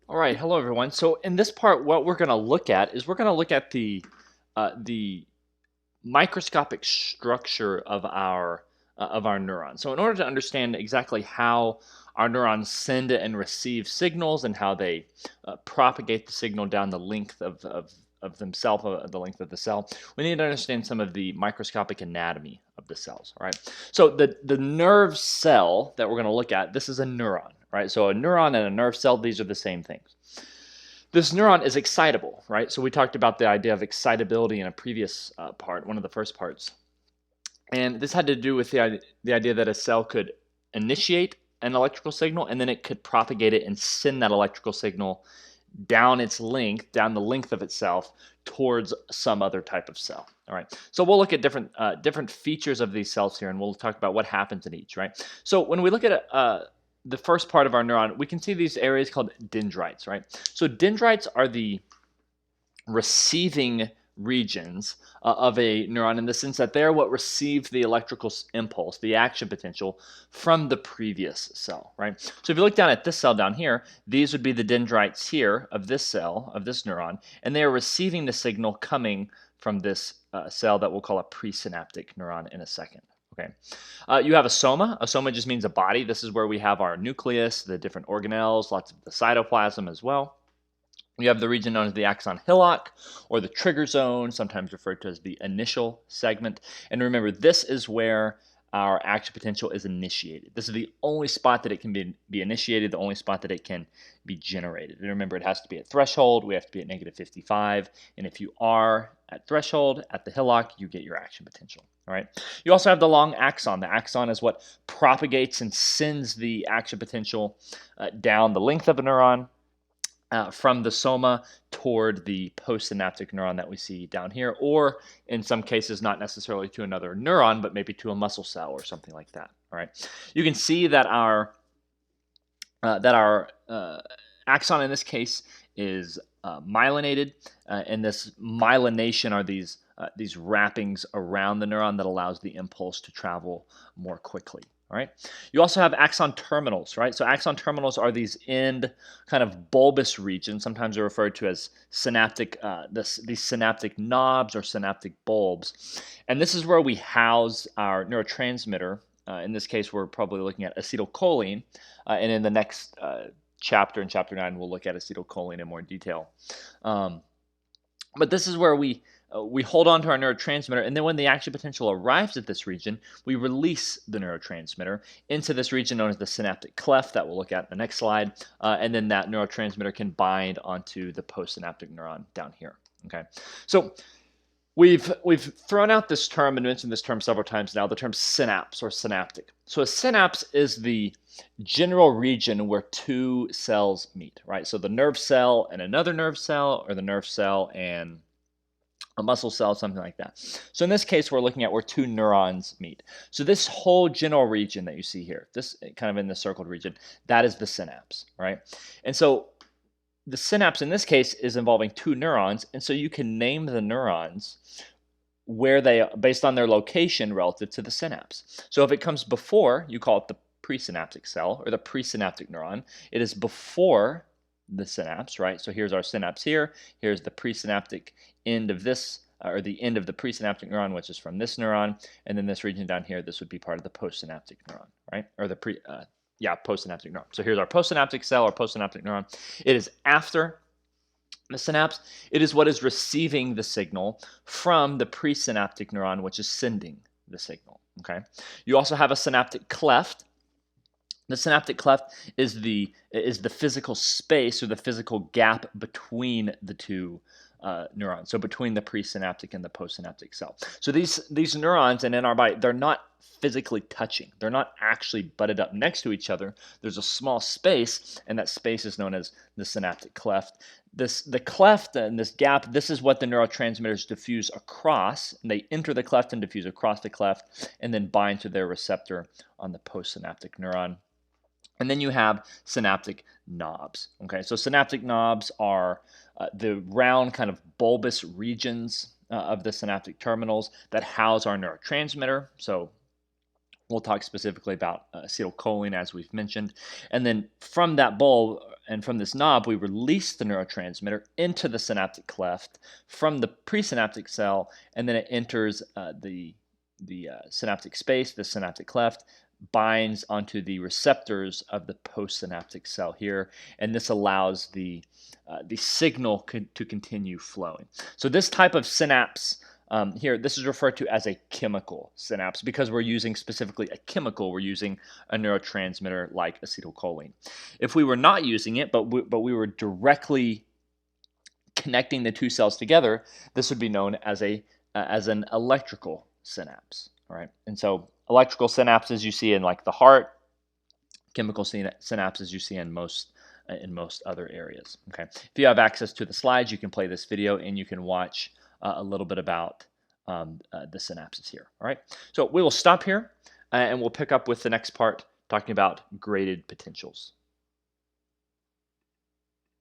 All right, hello everyone. So in this part, what we're going to look at is we're going to look at the microscopic structure of our neurons. So in order to understand exactly how our neurons send and receive signals and how they propagate the signal down the length of themselves, the length of the cell, we need to understand some of the microscopic anatomy of the cells. All right. So the nerve cell that we're going to look at, this is a neuron. Right. So a neuron and a nerve cell, these are the same things. This neuron is excitable, right? So we talked about the idea of excitability in a previous part, one of the first parts. And this had to do with the idea that a cell could initiate an electrical signal and then it could propagate it and send that electrical signal down its length, down the length of itself towards some other type of cell. All right. So we'll look at different features of these cells here, and we'll talk about what happens in each. Right. So when we look at the first part of our neuron, we can see these areas called dendrites. Right. So dendrites are the receiving regions of a neuron in the sense that they're what receive the electrical impulse, the action potential from the previous cell, right? So if you look down at this cell down here, these would be the dendrites here of this cell, of this neuron, and they are receiving the signal coming from this cell that we'll call a presynaptic neuron in a second. Okay. You have a soma. A soma just means a body. This is where we have our nucleus, the different organelles, lots of the cytoplasm as well. You have the region known as the axon hillock or the trigger zone, sometimes referred to as the initial segment. And remember, this is where our action potential is initiated. This is the only spot that it can be initiated, the only spot that it can be generated. And remember, it has to be at threshold. We have to be at -55. And if you are at threshold, at the hillock, you get your action potential. All right. You also have the long axon. The axon is what propagates and sends the action potential down the length of a neuron. From the soma toward the postsynaptic neuron that we see down here, or in some cases, not necessarily to another neuron, but maybe to a muscle cell or something like that. All right, you can see that our axon in this case is myelinated, and this myelination are these wrappings around the neuron that allows the impulse to travel more quickly. All right. You also have axon terminals, right? So axon terminals are these end kind of bulbous regions. Sometimes they're referred to as synaptic, these synaptic knobs or synaptic bulbs. And this is where we house our neurotransmitter. In this case, we're probably looking at acetylcholine. And in the next chapter, in chapter 9, we'll look at acetylcholine in more detail. But this is where we hold on to our neurotransmitter, and then when the action potential arrives at this region, we release the neurotransmitter into this region known as the synaptic cleft that we'll look at in the next slide, and then that neurotransmitter can bind onto the postsynaptic neuron down here. Okay, so we've thrown out this term and mentioned this term several times now, the term synapse or synaptic. So a synapse is the general region where two cells meet, right? So the nerve cell and another nerve cell, or the nerve cell and a muscle cell, something like that. So in this case, we're looking at where two neurons meet. So this whole general region that you see here, this kind of in the circled region, that is the synapse, right? And so the synapse in this case is involving two neurons, and so you can name the neurons where they, based on their location relative to the synapse. So if it comes before, you call it the presynaptic cell or the presynaptic neuron. It is before the synapse, right? So here's our synapse here. Here's the presynaptic end of this, or the end of the presynaptic neuron, which is from this neuron. And then this region down here, this would be part of the postsynaptic neuron, right? Or the postsynaptic neuron. So here's our postsynaptic cell or postsynaptic neuron. It is after the synapse. It is what is receiving the signal from the presynaptic neuron, which is sending the signal, okay? You also have a synaptic cleft. The synaptic cleft is the physical space or the physical gap between the two neurons, so between the presynaptic and the postsynaptic cell. So these neurons, and in our body, they're not physically touching. They're not actually butted up next to each other. There's a small space, and that space is known as the synaptic cleft. The cleft and this gap, this is what the neurotransmitters diffuse across, and they enter the cleft and diffuse across the cleft, and then bind to their receptor on the postsynaptic neuron. And then you have synaptic knobs. Okay, so synaptic knobs are the round kind of bulbous regions of the synaptic terminals that house our neurotransmitter. So we'll talk specifically about acetylcholine as we've mentioned. And then from that bulb, and from this knob, we release the neurotransmitter into the synaptic cleft from the presynaptic cell, and then it enters the synaptic space, the synaptic cleft, binds onto the receptors of the postsynaptic cell here, and this allows the signal to continue flowing. So this type of synapse here, this is referred to as a chemical synapse because we're using specifically a chemical. We're using a neurotransmitter like acetylcholine. If we were not using it, but we were directly connecting the two cells together, this would be known as an electrical synapse. All right, and so electrical synapses you see in like the heart, chemical synapses you see in most other areas. Okay, if you have access to the slides, you can play this video and you can watch a little bit about the synapses here. All right, so we will stop here and we'll pick up with the next part talking about graded potentials.